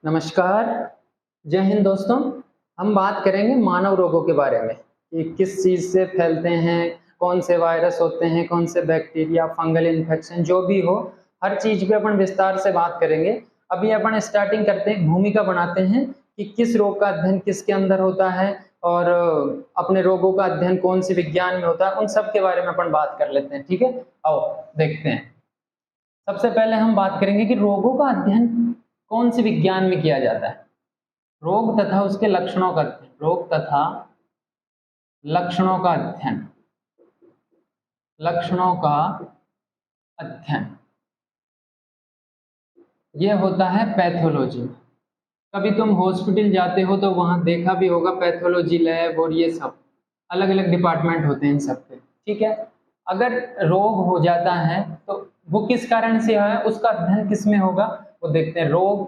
नमस्कार, जय हिंद दोस्तों। हम बात करेंगे मानव रोगों के बारे में कि किस चीज़ से फैलते हैं, कौन से वायरस होते हैं, कौन से बैक्टीरिया, फंगल इन्फेक्शन जो भी हो, हर चीज़ पे अपन विस्तार से बात करेंगे। अभी अपन स्टार्टिंग करते हैं, भूमिका बनाते हैं कि किस रोग का अध्ययन किसके अंदर होता है और अपने रोगों का अध्ययन कौन से विज्ञान में होता है, उन सब के बारे में अपन बात कर लेते हैं। ठीक है, आओ देखते हैं। सबसे पहले हम बात करेंगे कि रोगों का अध्ययन कौन से विज्ञान में किया जाता है। रोग तथा उसके लक्षणों का अध्ययन, रोग तथा लक्षणों का अध्ययन, लक्षणों का अध्ययन यह होता है पैथोलॉजी में। कभी तुम हॉस्पिटल जाते हो तो वहां देखा भी होगा पैथोलॉजी लैब और ये सब अलग अलग डिपार्टमेंट होते हैं इन सब पे। ठीक है, अगर रोग हो जाता है तो वो किस कारण से है, उसका अध्ययन किस में होगा वो देखते हैं। रोग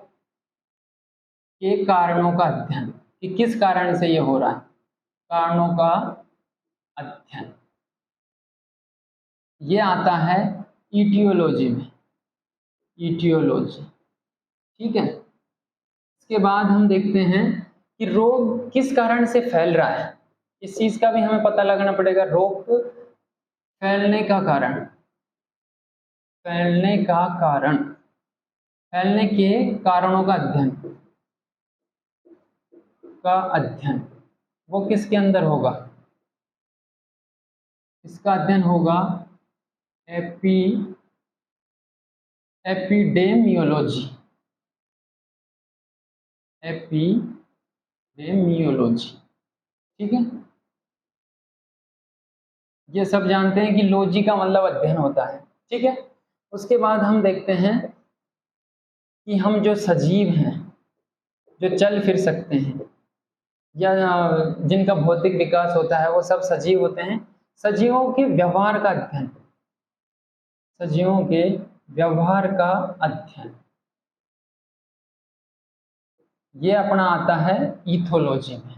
के कारणों का अध्ययन कि किस कारण से ये हो रहा है, कारणों का अध्ययन ये आता है ईटियोलॉजी में, ईटियोलॉजी। ठीक है, इसके बाद हम देखते हैं कि रोग किस कारण से फैल रहा है, इस चीज का भी हमें पता लगाना पड़ेगा। रोग फैलने का कारण, फैलने का कारण, फैलने के कारणों का अध्ययन, का अध्ययन वो किसके अंदर होगा, इसका अध्ययन होगा एपिडेमियोलॉजी, एपिडेमियोलॉजी। ठीक है, ये सब जानते हैं कि लॉजी का मतलब अध्ययन होता है। ठीक है, उसके बाद हम देखते हैं कि हम जो सजीव हैं, जो चल फिर सकते हैं या जिनका भौतिक विकास होता है, वो सब सजीव होते हैं। सजीवों के व्यवहार का अध्ययन, सजीवों के व्यवहार का अध्ययन ये अपना आता है ईथोलॉजी में,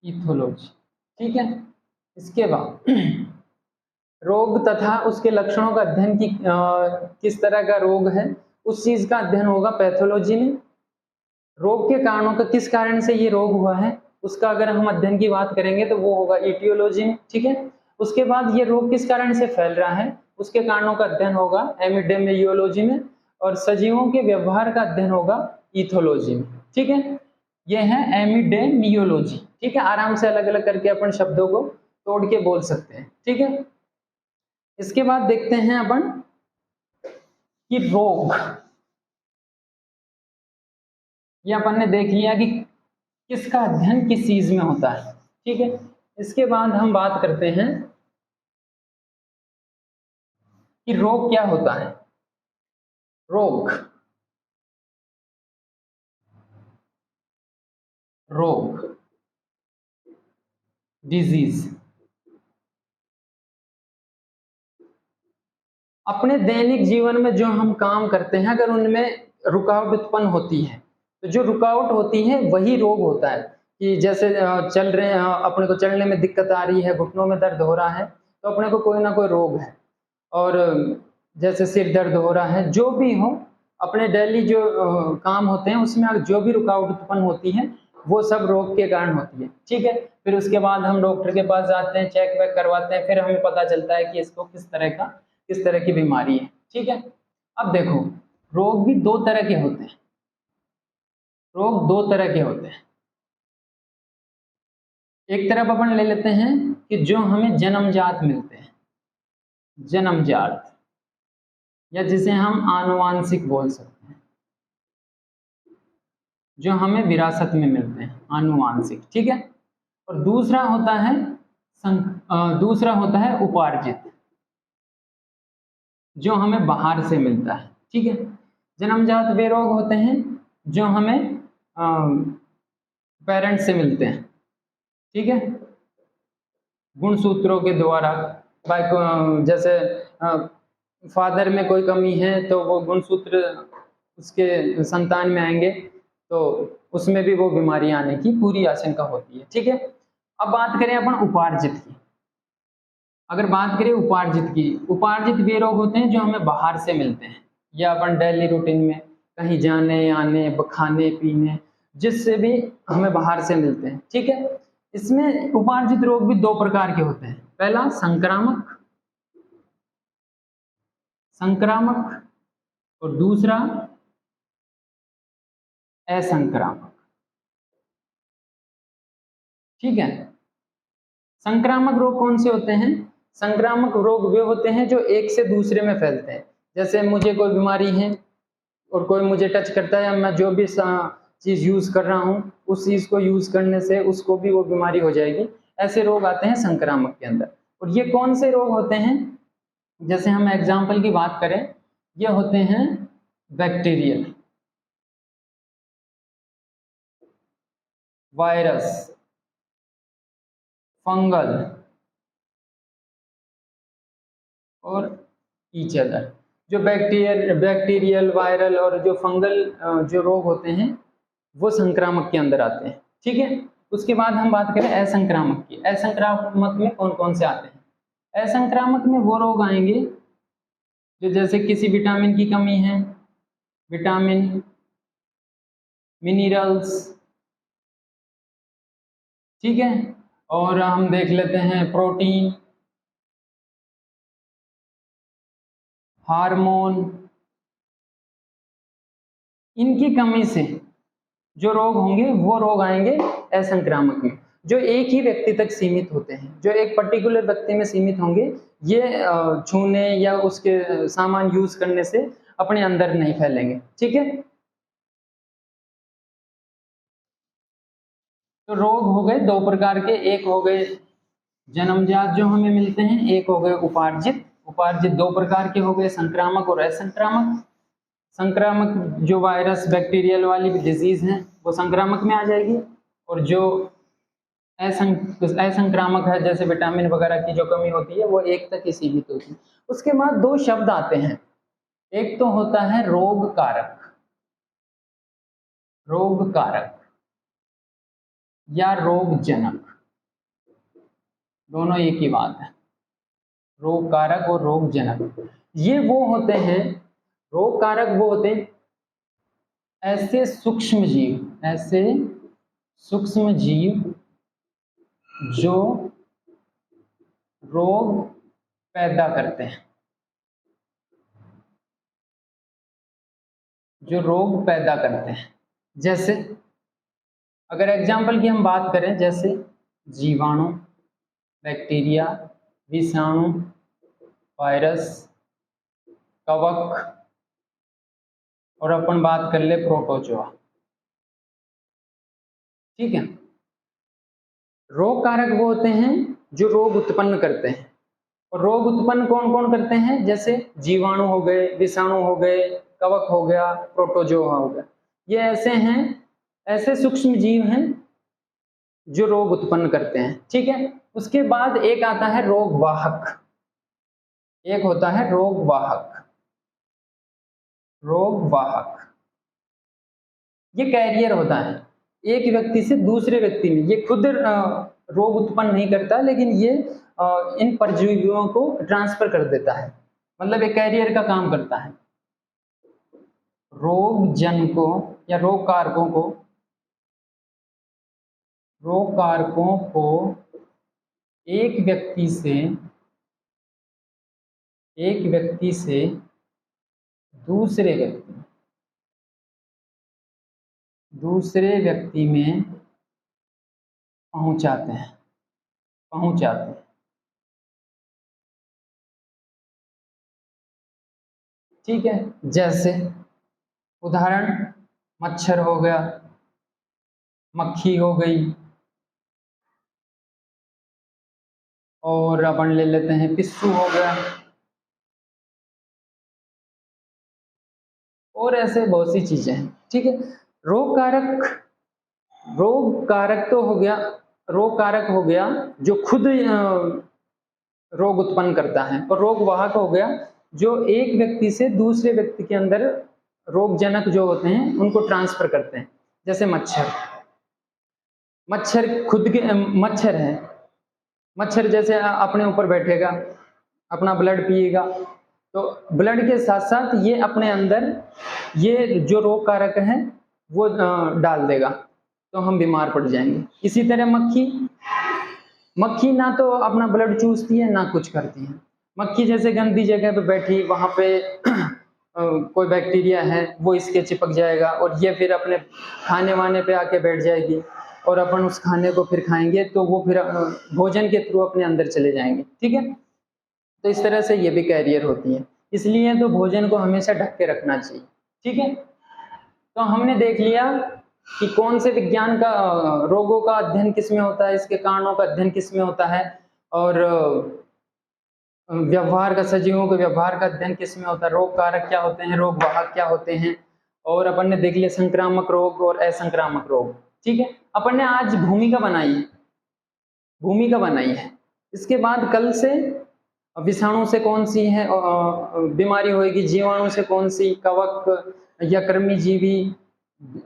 ईथोलॉजी। ठीक है, इसके बाद रोग तथा उसके लक्षणों का अध्ययन की किस तरह का रोग है उस चीज का अध्ययन होगा पैथोलॉजी में। रोग के कारणों का, किस कारण से ये रोग हुआ है उसका अगर हम अध्ययन की बात करेंगे तो वो होगा ईटियोलॉजी में। ठीक है, उसके बाद ये रोग किस कारण से फैल रहा है उसके कारणों का अध्ययन होगा एपिडेमियोलॉजी में, और सजीवों के व्यवहार का अध्ययन होगा ईथोलॉजी में। ठीक है, ये है एपिडेमियोलॉजी। ठीक है, आराम से अलग अलग करके अपन शब्दों को तोड़ के बोल सकते हैं। ठीक है, इसके बाद देखते हैं अपन कि रोग, ये अपन ने देख लिया कि किसका अध्ययन किस चीज में होता है। ठीक है, इसके बाद हम बात करते हैं कि रोग क्या होता है। रोग, रोग डिजीज अपने दैनिक जीवन में जो हम काम करते हैं अगर उनमें रुकावट उत्पन्न होती है तो जो रुकावट होती है वही रोग होता है। कि जैसे चल रहे हैं, अपने को चलने में दिक्कत आ रही है, घुटनों में दर्द हो रहा है तो अपने को कोई ना कोई रोग है। और जैसे सिर दर्द हो रहा है, जो भी हो अपने डेली जो काम होते हैं उसमें जो भी रुकावट उत्पन्न होती है वो सब रोग के कारण होती है। ठीक है, फिर उसके बाद हम डॉक्टर के पास जाते हैं, चेक वेक करवाते हैं, फिर हमें पता चलता है कि इसको किस तरह की बीमारी है। ठीक है, अब देखो रोग भी दो तरह के होते हैं, रोग दो तरह के होते हैं। एक तरफ अपन ले लेते हैं कि जो हमें जन्मजात मिलते हैं, जन्मजात, या जिसे हम आनुवांशिक बोल सकते हैं, जो हमें विरासत में मिलते हैं, आनुवांशिक। ठीक है, और दूसरा होता है उपार्जित, जो हमें बाहर से मिलता है। ठीक है, जन्मजात वे रोग होते हैं जो हमें पेरेंट्स से मिलते हैं। ठीक है, गुणसूत्रों के द्वारा, जैसे फादर में कोई कमी है तो वो गुणसूत्र उसके संतान में आएंगे तो उसमें भी वो बीमारी आने की पूरी आशंका होती है। ठीक है, अब बात करें अपन उपार्जित की। अगर बात करें उपार्जित की, उपार्जित वे रोग होते हैं जो हमें बाहर से मिलते हैं। या अपन डेली रूटीन में कहीं जाने आने, खाने पीने, जिससे भी हमें बाहर से मिलते हैं, ठीक है। इसमें उपार्जित रोग भी दो प्रकार के होते हैं। पहला संक्रामक और दूसरा असंक्रामक, ठीक है। संक्रामक रोग कौन से होते हैं? संक्रामक रोग वे होते हैं जो एक से दूसरे में फैलते हैं। जैसे मुझे कोई बीमारी है और कोई मुझे टच करता है, मैं जो भी चीज यूज कर रहा हूँ उस चीज को यूज करने से उसको भी वो बीमारी हो जाएगी। ऐसे रोग आते हैं संक्रामक के अंदर। और ये कौन से रोग होते हैं? जैसे हम एग्जाम्पल की बात करें, ये होते हैं बैक्टीरियल, वायरस, फंगल और ईच अदर। जो बैक्टीरियल, वायरल और जो फंगल जो रोग होते हैं वो संक्रामक के अंदर आते हैं, ठीक है। उसके बाद हम बात करें असंक्रामक की। असंक्रामक में कौन कौन से आते हैं? असंक्रामक में वो रोग आएंगे जो जैसे किसी विटामिन की कमी है, विटामिन, मिनरल्स, ठीक है। और हम देख लेते हैं प्रोटीन, हार्मोन, इनकी कमी से जो रोग होंगे वो रोग आएंगे असंक्रामक में, जो एक ही व्यक्ति तक सीमित होते हैं, जो एक पर्टिकुलर व्यक्ति में सीमित होंगे। ये छूने या उसके सामान यूज करने से अपने अंदर नहीं फैलेंगे, ठीक है। तो रोग हो गए दो प्रकार के, एक हो गए जन्मजात जो हमें मिलते हैं, एक हो गए उपार्जित। उपार्जित दो प्रकार के हो गए, संक्रामक और असंक्रामक। संक्रामक जो वायरस, बैक्टीरियल वाली डिजीज है वो संक्रामक में आ जाएगी, और जो असंक्रामक है जैसे विटामिन वगैरह की जो कमी होती है वो एक तक ही सीमित होती है। उसके बाद दो शब्द आते हैं, एक तो होता है रोग कारक, रोग कारक या रोगजनक, दोनों एक ही बात है, रोग कारक और रोगजनक। ये वो होते हैं, रोग कारक वो होते हैं ऐसे सूक्ष्म जीव जो रोग पैदा करते हैं, जैसे अगर एग्जाम्पल की हम बात करें, जैसे जीवाणु, बैक्टीरिया, विषाणु, वायरस, कवक, और अपन बात कर ले प्रोटोजोआ, ठीक है। रोग कारक वो होते हैं जो रोग उत्पन्न करते हैं, और रोग उत्पन्न कौन कौन करते हैं? जैसे जीवाणु हो गए, विषाणु हो गए, कवक हो गया, प्रोटोजोआ हो गया। ये ऐसे सूक्ष्म जीव हैं जो रोग उत्पन्न करते हैं, ठीक है। उसके बाद एक आता है रोग वाहक, एक होता है रोग वाहक। ये कैरियर होता है एक व्यक्ति से दूसरे व्यक्ति में। ये खुद रोग उत्पन्न नहीं करता, लेकिन ये इन परजीवियों को ट्रांसफर कर देता है, मतलब एक कैरियर का काम करता है। रोग जनकों या रोग कारकों को एक व्यक्ति से दूसरे व्यक्ति में पहुंचाते हैं, ठीक है। जैसे उदाहरण, मच्छर हो गया, मक्खी हो गई, और अपन ले लेते हैं पिस्सू हो गया, और ऐसे बहुत सी चीजें हैं, ठीक है। रोग कारक हो गया जो खुद रोग उत्पन्न करता है, और रोग वाहक हो गया जो एक व्यक्ति से दूसरे व्यक्ति के अंदर रोगजनक जो होते हैं उनको ट्रांसफर करते हैं। जैसे मच्छर खुद के मच्छर है, मच्छर जैसे अपने ऊपर बैठेगा, अपना ब्लड पिएगा, तो ब्लड के साथ साथ ये अपने अंदर ये जो रोग कारक है वो डाल देगा, तो हम बीमार पड़ जाएंगे। इसी तरह मक्खी ना तो अपना ब्लड चूसती है ना कुछ करती है। मक्खी जैसे गंदी जगह पे बैठी, वहां पे कोई बैक्टीरिया है वो इसके चिपक जाएगा और ये फिर अपने खाने वाने पे आके बैठ जाएगी और अपन उस खाने को फिर खाएंगे तो वो फिर भोजन के थ्रू अपने अंदर चले जाएंगे। ठीक है, तो इस तरह से ये भी कैरियर होती है, इसलिए तो भोजन को हमेशा ढक के रखना चाहिए। ठीक है, तो हमने देख लिया कि कौन से विज्ञान का रोगों का अध्ययन किस में होता है, इसके कारणों का अध्ययन किस में होता है, और व्यवहार का, सजीवों के व्यवहार का अध्ययन किस में होता है, रोग कारक क्या होते हैं, रोग वाहक क्या होते हैं, और अपन ने देख लिया संक्रामक रोग और असंक्रामक रोग। ठीक है, अपन ने आज भूमिका बनाई है। इसके बाद कल से विषाणु से कौन सी है बीमारी होगी, जीवाणु से कौन सी, कवक या कृमि जीवी,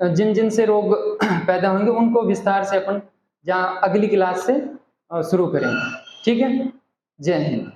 जिन जिन से रोग पैदा होंगे उनको विस्तार से अपन अगली क्लास से शुरू करेंगे। ठीक है, जय हिंद।